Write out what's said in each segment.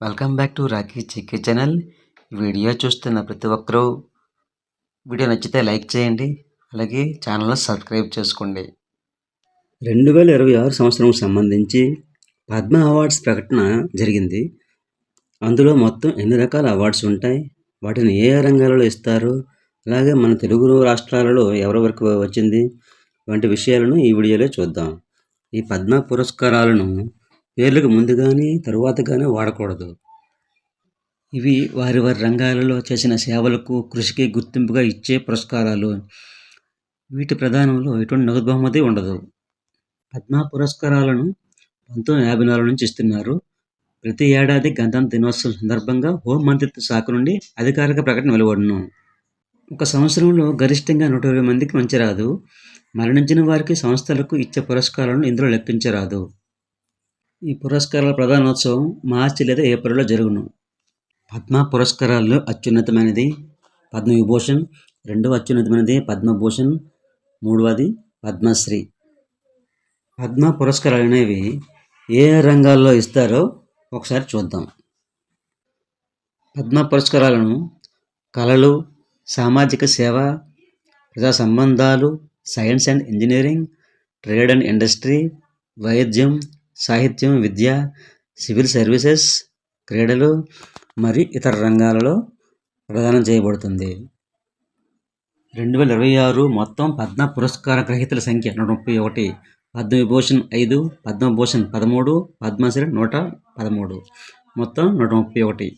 Welcome back to Rocky chikki channel. Video చూస్తున్న ప్రతి ఒక్కరూ వీడియో నచ్చితే లైక్ చేయండి, అలాగే ఛానల్ని సబ్స్క్రైబ్ చేసుకోండి. 2026 సంవత్సరం సంబంధించి పద్మ అవార్డ్స్ ప్రకటన జరిగింది. అందులో మొత్తం ఎన్ని రకాల అవార్డ్స్ ఉంటాయి, వాటిని ఏ రంగాలలో ఇస్తారు, అలాగే మన తెలుగు రాష్ట్రాలలో ఎవరి వరకు వచ్చింది వంటి విషయాలను ఈ వీడియోలో చూద్దాం. ఈ పద్మ పురస్కారాలను పేర్లకు ముందు కానీ తరువాత కానీ వాడకూడదు. ఇవి వారి వారి రంగాలలో చేసిన సేవలకు కృషికి గుర్తింపుగా ఇచ్చే పురస్కారాలు. వీటి ప్రదానంలో ఎటువంటి నగదు బహుమతి ఉండదు. పద్మ పురస్కారాలను 1954 నుంచి ఇస్తున్నారు. ప్రతి ఏడాది గణతంత్ర దినోత్సవం సందర్భంగా హోం మంత్రిత్వ శాఖ నుండి అధికారిక ప్రకటన వెలువడును. ఒక సంవత్సరంలో గరిష్టంగా 120 మందికి మంచిరాదు. మరణించిన వారికి సంస్థలకు ఇచ్చే పురస్కారాలను ఇందులో లెక్కించరాదు. ఈ పురస్కారాల ప్రధానోత్సవం మార్చి లేదా ఏప్రిల్లో జరుగును. పద్మ పురస్కారాల్లో అత్యున్నతమైనది పద్మవిభూషణ్, రెండవ అత్యున్నతమైనది పద్మభూషణ్, మూడవది పద్మశ్రీ. పద్మ పురస్కారాలు అనేవి ఏ రంగాల్లో ఇస్తారో ఒకసారి చూద్దాం. పద్మ పురస్కారాలను కళలు, సామాజిక సేవ, ప్రజా సంబంధాలు, science and engineering, trade and industry, వైద్యం, సాహిత్యం, విద్య, సివిల్ సర్వీసెస్, క్రీడలు మరి ఇతర రంగాలలో ప్రదానం చేయబడుతుంది. 2026 మొత్తం పద్మ పురస్కార గ్రహీతల సంఖ్య 131. పద్మవిభూషణ్ 5, పద్మభూషణ్ 13, పద్మశ్రీ 113, మొత్తం 131.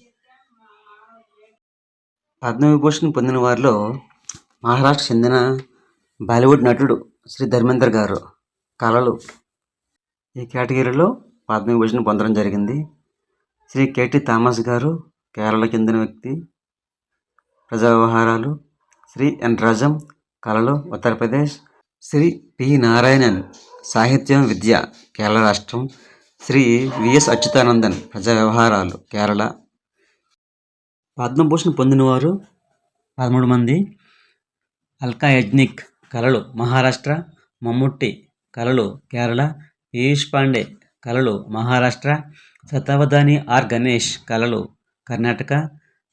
పద్మవిభూషణ్ పొందిన వారిలో మహారాష్ట్ర చెందిన బాలీవుడ్ నటుడు శ్రీ ధర్మేంద్ర గారు. కళలు ఈ కేటగిరీలో పద్మవిభూషణ్ పొందడం జరిగింది. శ్రీ కేటీ థామస్ గారు కేరళ చెందిన వ్యక్తి. ప్రజా వ్యవహారాలు. శ్రీ ఎన్ రాజం కళలు ఉత్తరప్రదేశ్. శ్రీ పి నారాయణన్ సాహిత్యం, విద్య కేరళ రాష్ట్రం. శ్రీ విఎస్ అచ్యుతానందన్ ప్రజా వ్యవహారాలు కేరళ. పద్మభూషణ్ పొందినవారు 13 మంది. అల్కా యాజ్నిక్ కళలు మహారాష్ట్ర. మమ్ముట్టి కళలు కేరళ. పీయూష్ పాండే కళలు మహారాష్ట్ర. శతావధాని ఆర్ గణేష్ కళలు కర్ణాటక.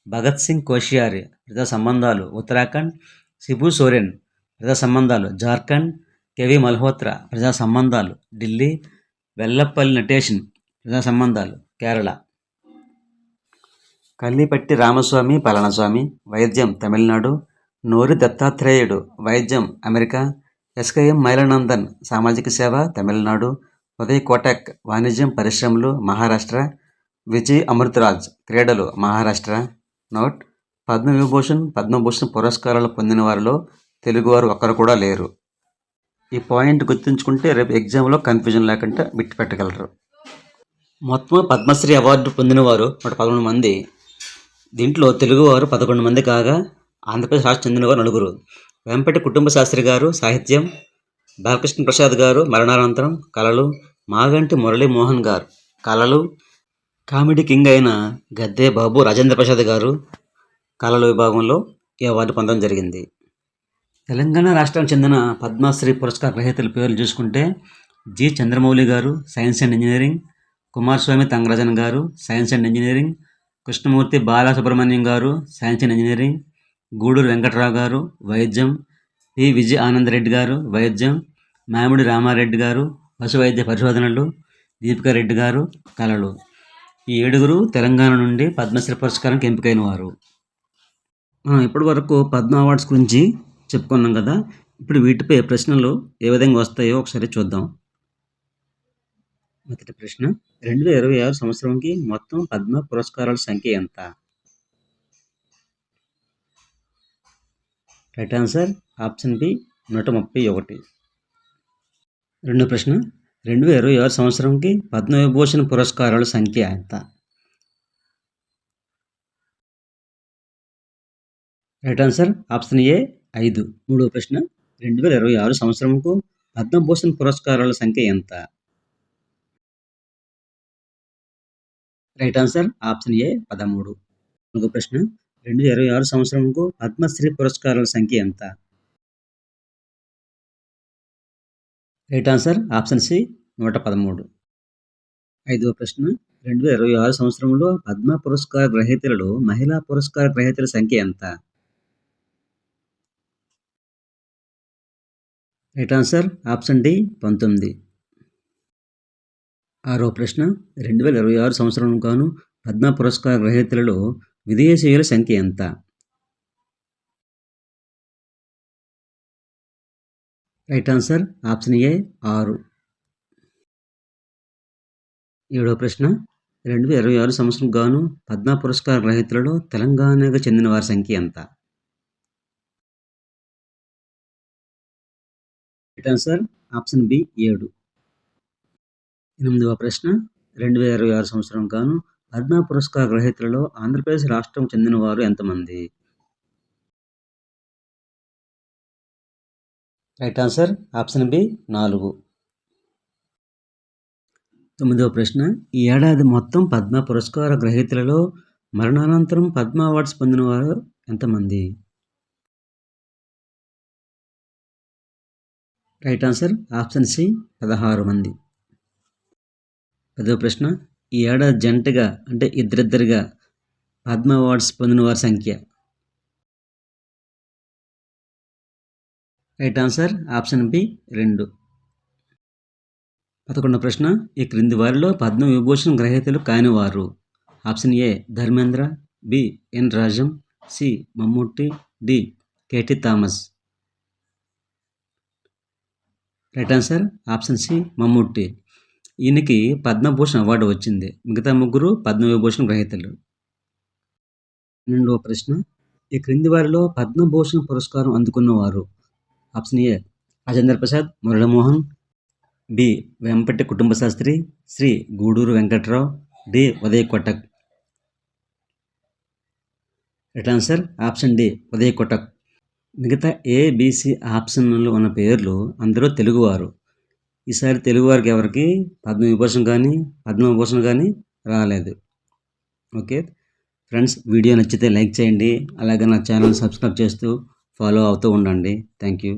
భగత్ సింగ్ కోశ్యారి ప్రజా సంబంధాలు ఉత్తరాఖండ్. శిబు సోరెన్ ప్రజా సంబంధాలు జార్ఖండ్. కెవి మల్హోత్రా ప్రజా సంబంధాలు ఢిల్లీ. వెల్లపల్లి నటేషన్ ప్రజా సంబంధాలు కేరళ. కల్లిపట్టి రామస్వామి పళనిస్వామి వైద్యం తమిళనాడు. నోరి దత్తాత్రేయుడు వైద్యం అమెరికా. ఎస్కేఎం మైలనందన్ సామాజిక సేవ తమిళనాడు. ఉదయ్ కోటక్ వాణిజ్యం పరిశ్రమలు మహారాష్ట్ర. విజయ్ అమృతరాజ్ క్రీడలు మహారాష్ట్ర. నోట్: పద్మభూషణ్ పురస్కారాలు పొందిన వారిలో తెలుగువారు ఒక్కరు కూడా లేరు. ఈ పాయింట్ గుర్తుంచుకుంటే రేపు ఎగ్జామ్లో కన్ఫ్యూజన్ లేకుండా బిట్టి పెట్టగలరు. మొత్తం పద్మశ్రీ అవార్డు పొందినవారు 111 మంది. దీంట్లో తెలుగువారు 11 మంది కాగా ఆంధ్రప్రదేశ్ రాష్ట్రం చెందినవారు 4. వెంపటి కుటుంబ శాస్త్రి గారు సాహిత్యం. బాలకృష్ణ ప్రసాద్ గారు మరణానంతరం కళలు. మాగంటి మురళీమోహన్ గారు కళలు. కామెడీ కింగ్ అయిన గద్దే బాబు రాజేంద్ర ప్రసాద్ గారు కళల విభాగంలో ఈ అవార్డు పొందడం జరిగింది. తెలంగాణ రాష్ట్రానికి చెందిన పద్మశ్రీ పురస్కార గ్రహీతల పేర్లు చూసుకుంటే G Chandramouli garu science and engineering. Kumaraswamy Thangarajan garu science and engineering. Krishnamurthy Balasubramaniam garu science and engineering. Guduru Venkatrao garu వైద్యం. పి విజయ ఆనందరెడ్డి గారు వైద్యం. మామిడి రామారెడ్డి గారు పశు వైద్య పరిశోధనలు. దీపికారెడ్డి గారు కళలు. ఈ 7 తెలంగాణ నుండి పద్మశ్రీ పురస్కారానికి ఎంపికైన వారు. ఇప్పటి వరకు పద్మ అవార్డ్స్ గురించి చెప్పుకున్నాం కదా. ఇప్పుడు వీటిపై ప్రశ్నలు ఏ విధంగా వస్తాయో ఒకసారి చూద్దాం. మొదటి ప్రశ్న: 2026 సంవత్సరంకి మొత్తం పద్మ పురస్కారాల సంఖ్య ఎంత? Right answer option B 131. రెండో ప్రశ్న: 2026 సంవత్సరంకి పద్మవిభూషణ్ పురస్కారాల సంఖ్య ఎంత? Right answer option A 5. మూడో ప్రశ్న: 2026 సంవత్సరంకు పద్మభూషణ్ పురస్కారాల సంఖ్య ఎంత? Right answer option A 13. నాలుగో ప్రశ్న: 2026 సంవత్సరంకు పద్మశ్రీ పురస్కారాల సంఖ్య ఎంత? Right answer option C 113. ఐదవ ప్రశ్న: 2026 సంవత్సరంలో పద్మ పురస్కార గ్రహీతలలో మహిళా పురస్కార గ్రహీతల సంఖ్య ఎంత? Right answer option D 19. 6వ ప్రశ్న 2026 సంవత్సరం గాను పద్మ పురస్కార గ్రహీతలలో విదేశీయుల సంఖ్య ఎంత? రైట్ ఆన్సర్ ఆప్షన్ ఏ 6. 7వ ప్రశ్న 2026 సంవత్సరం గాను పద్మ పురస్కార గ్రహీతలలో తెలంగాణకు చెందిన వారి సంఖ్య ఎంత? Right answer option B 7. 8వ ప్రశ్న 2026 సంవత్సరం గాను పద్మ పురస్కార గ్రహీతలలో ఆంధ్రప్రదేశ్ రాష్ట్రం చెందిన వారు ఎంతమంది? Right answer option B 4. 9వ ప్రశ్న ఈ ఏడాది మొత్తం పద్మ పురస్కార గ్రహీతలలో మరణానంతరం పద్మ అవార్డ్స్ పొందిన వారు ఎంతమంది? రైట్ ఆన్సర్ ఆప్షన్ సి 16 మంది. 10వ ప్రశ్న ఈ ఏడాది జంటగా అంటే ఇద్దరిద్దరిగా పద్మ అవార్డ్స్ పొందిన వారి సంఖ్య? Right answer option B 2. 11వ ప్రశ్న ఈ క్రింది వారిలో పద్మ విభూషణ్ గ్రహీతలు కాని వారు? Option A Dharmendra, B N Rajam, C Mammootty, D K T Thomas. Right answer option C Mammootty. ఈయనకి పద్మభూషణ్ అవార్డు వచ్చింది. మిగతా ముగ్గురు పద్మవిభూషణ్ గ్రహీతలు. 12వ ప్రశ్న ఈ క్రింది వారిలో పద్మభూషణ్ పురస్కారం అందుకున్నవారు? Option A Rajendra Prasad, Murali Mohan, B Vempati Kutumba Sastry, Sri Guduru Venkatrao, D Uday Kotak. Right answer option D Uday Kotak. మిగతా ఏబిసి ఆప్షన్లో ఉన్న పేర్లు అందరూ తెలుగువారు. ఈసారి తెలుగువారికి ఎవరికి పద్మవిభూషణ్ కానీ పద్మభూషణ్ కానీ రాలేదు. ఓకే ఫ్రెండ్స్, వీడియో నచ్చితే లైక్ చేయండి. అలాగే నా ఛానల్ సబ్స్క్రైబ్ చేస్తూ ఫాలో అవుతూ ఉండండి. Thank you.